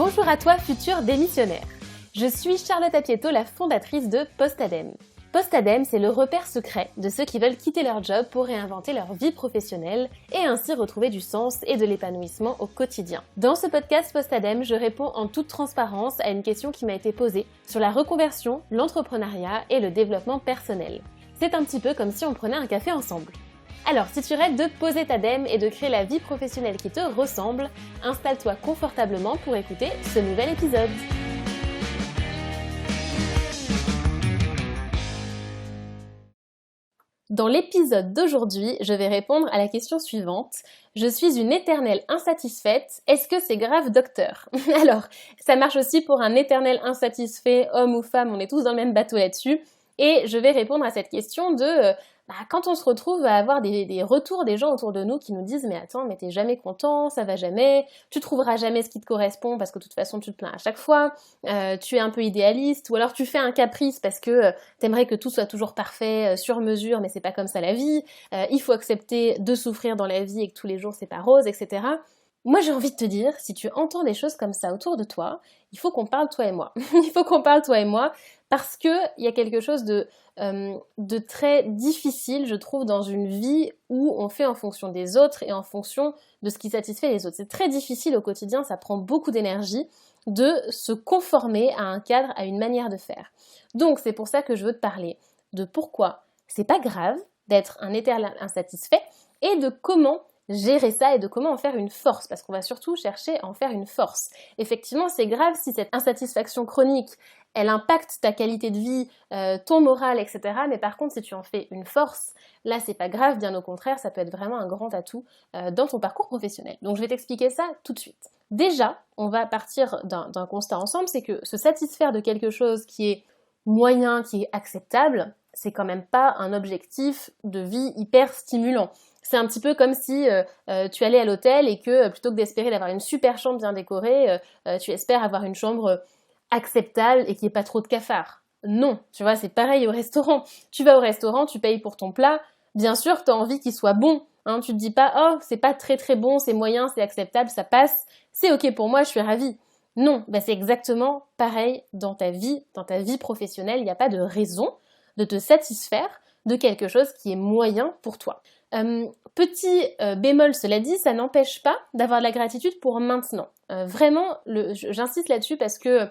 Bonjour à toi, futur démissionnaire. Je suis Charlotte Apieto, la fondatrice de Postadem. Postadem, c'est le repère secret de ceux qui veulent quitter leur job pour réinventer leur vie professionnelle et ainsi retrouver du sens et de l'épanouissement au quotidien. Dans ce podcast Postadem, je réponds en toute transparence à une question qui m'a été posée sur la reconversion, l'entrepreneuriat et le développement personnel. C'est un petit peu comme si on prenait un café ensemble. Alors, si tu rêves de poser ta dème et de créer la vie professionnelle qui te ressemble, installe-toi confortablement pour écouter ce nouvel épisode. Dans l'épisode d'aujourd'hui, je vais répondre à la question suivante. Je suis une éternelle insatisfaite. Est-ce que c'est grave, docteur? Alors, ça marche aussi pour un éternel insatisfait, homme ou femme, on est tous dans le même bateau là-dessus. Et je vais répondre à cette question de quand on se retrouve à avoir des retours des gens autour de nous qui nous disent « Mais attends, mais t'es jamais content, ça va jamais, tu trouveras jamais ce qui te correspond parce que de toute façon tu te plains à chaque fois, tu es un peu idéaliste ou alors tu fais un caprice parce que t'aimerais que tout soit toujours parfait, sur mesure, mais c'est pas comme ça la vie, il faut accepter de souffrir dans la vie et que tous les jours c'est pas rose, etc. » Moi, j'ai envie de te dire, si tu entends des choses comme ça autour de toi, il faut qu'on parle toi et moi. Il faut qu'on parle toi et moi parce que il y a quelque chose de très difficile, je trouve, dans une vie où on fait en fonction des autres et en fonction de ce qui satisfait les autres. C'est très difficile au quotidien, ça prend beaucoup d'énergie de se conformer à un cadre, à une manière de faire. Donc, c'est pour ça que je veux te parler de pourquoi c'est pas grave d'être un éternel insatisfait et de comment gérer ça et de comment en faire une force, parce qu'on va surtout chercher à en faire une force. Effectivement, c'est grave si cette insatisfaction chronique, elle impacte ta qualité de vie, ton moral, etc. Mais par contre, si tu en fais une force, là, c'est pas grave, bien au contraire, ça peut être vraiment un grand atout dans ton parcours professionnel. Donc, je vais t'expliquer ça tout de suite. Déjà, on va partir d'un constat ensemble, c'est que se satisfaire de quelque chose qui est moyen, qui est acceptable, c'est quand même pas un objectif de vie hyper stimulant. C'est un petit peu comme si tu allais à l'hôtel et que plutôt que d'espérer d'avoir une super chambre bien décorée, tu espères avoir une chambre acceptable et qu'il n'y ait pas trop de cafards. Non, tu vois, c'est pareil au restaurant. Tu vas au restaurant, tu payes pour ton plat, bien sûr, tu as envie qu'il soit bon. Hein, tu te dis pas « Oh, c'est pas très très bon, c'est moyen, c'est acceptable, ça passe, c'est ok pour moi, je suis ravie ». Non, c'est exactement pareil dans ta vie professionnelle. Il n'y a pas de raison de te satisfaire de quelque chose qui est moyen pour toi. Petit bémol, cela dit, ça n'empêche pas d'avoir de la gratitude pour maintenant. Vraiment, j'insiste là-dessus parce que,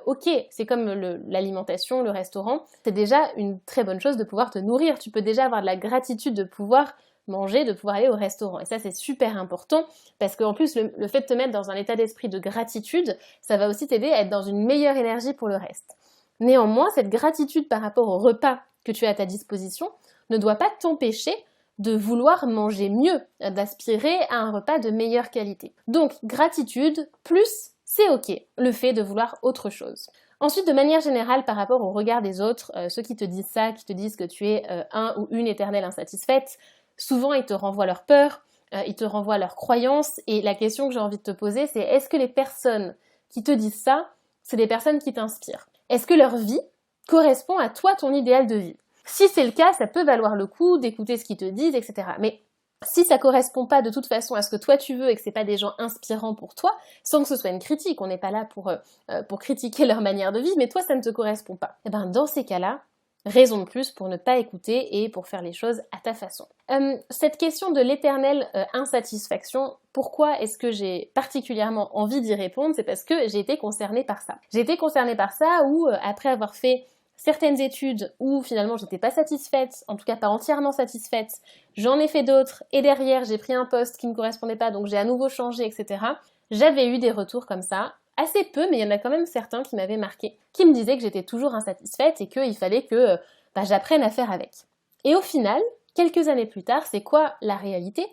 ok, c'est comme l'alimentation, le restaurant, c'est déjà une très bonne chose de pouvoir te nourrir. Tu peux déjà avoir de la gratitude de pouvoir manger, de pouvoir aller au restaurant. Et ça, c'est super important parce qu'en plus, le fait de te mettre dans un état d'esprit de gratitude, ça va aussi t'aider à être dans une meilleure énergie pour le reste. Néanmoins, cette gratitude par rapport au repas que tu as à ta disposition ne doit pas t'empêcher de vouloir manger mieux, d'aspirer à un repas de meilleure qualité. Donc, gratitude, plus c'est ok, le fait de vouloir autre chose. Ensuite, de manière générale, par rapport au regard des autres, ceux qui te disent ça, qui te disent que tu es un ou une éternelle insatisfaite, souvent ils te renvoient leur peur, ils te renvoient leurs croyances, et la question que j'ai envie de te poser, c'est est-ce que les personnes qui te disent ça, c'est des personnes qui t'inspirent? Est-ce que leur vie correspond à toi, ton idéal de vie? Si c'est le cas, ça peut valoir le coup d'écouter ce qu'ils te disent, etc. Mais si ça correspond pas de toute façon à ce que toi tu veux et que c'est pas des gens inspirants pour toi, sans que ce soit une critique, on n'est pas là pour critiquer leur manière de vivre, mais toi ça ne te correspond pas. Et dans ces cas-là, raison de plus pour ne pas écouter et pour faire les choses à ta façon. Cette question de l'éternelle insatisfaction, pourquoi est-ce que j'ai particulièrement envie d'y répondre? C'est parce que j'ai été concernée par ça. J'ai été concernée par ça où, après avoir fait certaines études où finalement j'étais pas satisfaite, en tout cas pas entièrement satisfaite, j'en ai fait d'autres et derrière j'ai pris un poste qui me correspondait pas donc j'ai à nouveau changé, etc. J'avais eu des retours comme ça, assez peu mais il y en a quand même certains qui m'avaient marqué, qui me disaient que j'étais toujours insatisfaite et qu'il fallait que j'apprenne à faire avec. Et au final, quelques années plus tard, c'est quoi la réalité?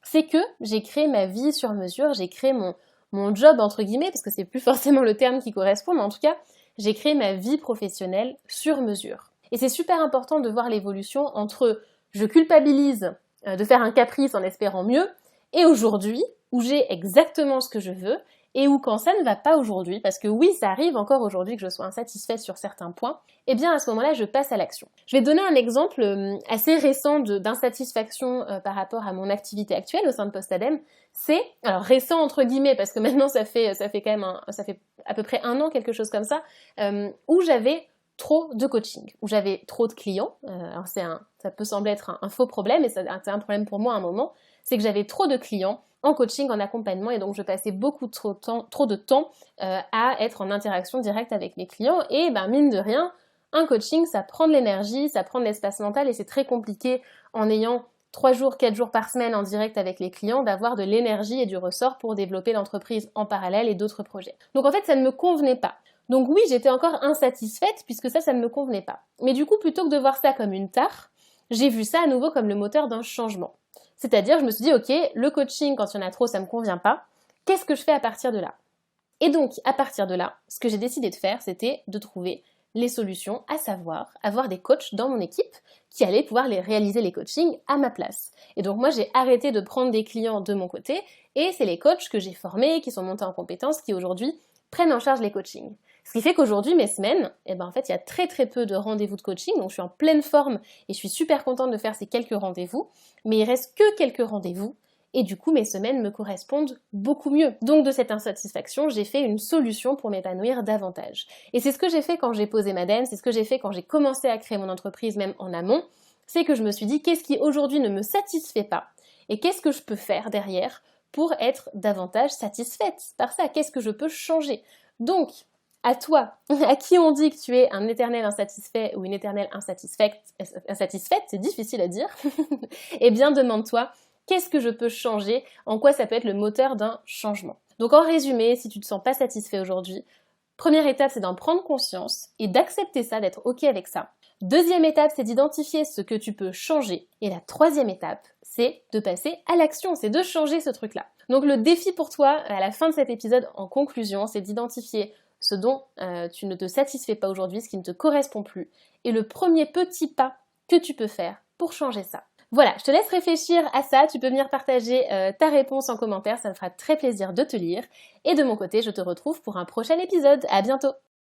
C'est que j'ai créé ma vie sur mesure, j'ai créé mon job entre guillemets, parce que c'est plus forcément le terme qui correspond, mais en tout cas, j'ai créé ma vie professionnelle sur mesure. Et c'est super important de voir l'évolution entre je culpabilise de faire un caprice en espérant mieux, et aujourd'hui, où j'ai exactement ce que je veux, et ou quand ça ne va pas aujourd'hui, parce que oui, ça arrive encore aujourd'hui que je sois insatisfaite sur certains points, eh bien à ce moment-là, je passe à l'action. Je vais donner un exemple assez récent d'insatisfaction par rapport à mon activité actuelle au sein de Postadem. C'est, alors récent entre guillemets, parce que maintenant ça fait à peu près 1 an, quelque chose comme ça, où j'avais trop de coaching, où j'avais trop de clients. Alors ça peut sembler être un faux problème, et c'est un problème pour moi à un moment, c'est que j'avais trop de clients en coaching, en accompagnement, et donc je passais trop de temps à être en interaction directe avec mes clients, et mine de rien, un coaching, ça prend de l'énergie, ça prend de l'espace mental, et c'est très compliqué en ayant 3 jours, 4 jours par semaine en direct avec les clients, d'avoir de l'énergie et du ressort pour développer l'entreprise en parallèle et d'autres projets. Donc en fait, ça ne me convenait pas. Donc oui, j'étais encore insatisfaite puisque ça ne me convenait pas. Mais du coup, plutôt que de voir ça comme une tare, j'ai vu ça à nouveau comme le moteur d'un changement. C'est-à-dire, je me suis dit, ok, le coaching, quand il y en a trop, ça me convient pas. Qu'est-ce que je fais à partir de là? Et donc, à partir de là, ce que j'ai décidé de faire, c'était de trouver les solutions, à savoir avoir des coachs dans mon équipe qui allaient pouvoir réaliser les coachings à ma place. Et donc moi, j'ai arrêté de prendre des clients de mon côté, et c'est les coachs que j'ai formés, qui sont montés en compétences, qui aujourd'hui prennent en charge les coachings. Ce qui fait qu'aujourd'hui, mes semaines, en fait, il y a très très peu de rendez-vous de coaching, donc je suis en pleine forme et je suis super contente de faire ces quelques rendez-vous, mais il reste que quelques rendez-vous, et du coup, mes semaines me correspondent beaucoup mieux. Donc de cette insatisfaction, j'ai fait une solution pour m'épanouir davantage. Et c'est ce que j'ai fait quand j'ai posé Madem, c'est ce que j'ai fait quand j'ai commencé à créer mon entreprise, même en amont, c'est que je me suis dit, qu'est-ce qui aujourd'hui ne me satisfait pas, et qu'est-ce que je peux faire derrière pour être davantage satisfaite par ça? Qu'est-ce que je peux changer? Donc, à toi, à qui on dit que tu es un éternel insatisfait ou une éternelle insatisfaite, c'est difficile à dire, eh bien demande-toi, qu'est-ce que je peux changer? En quoi ça peut être le moteur d'un changement? Donc en résumé, si tu ne te sens pas satisfait aujourd'hui, première étape, c'est d'en prendre conscience et d'accepter ça, d'être OK avec ça. Deuxième étape, c'est d'identifier ce que tu peux changer. Et la troisième étape, c'est de passer à l'action, c'est de changer ce truc-là. Donc le défi pour toi, à la fin de cet épisode, en conclusion, c'est d'identifier ce dont tu ne te satisfais pas aujourd'hui, ce qui ne te correspond plus, et le premier petit pas que tu peux faire pour changer ça. Voilà, je te laisse réfléchir à ça, tu peux venir partager ta réponse en commentaire, ça me fera très plaisir de te lire. Et de mon côté, je te retrouve pour un prochain épisode. À bientôt!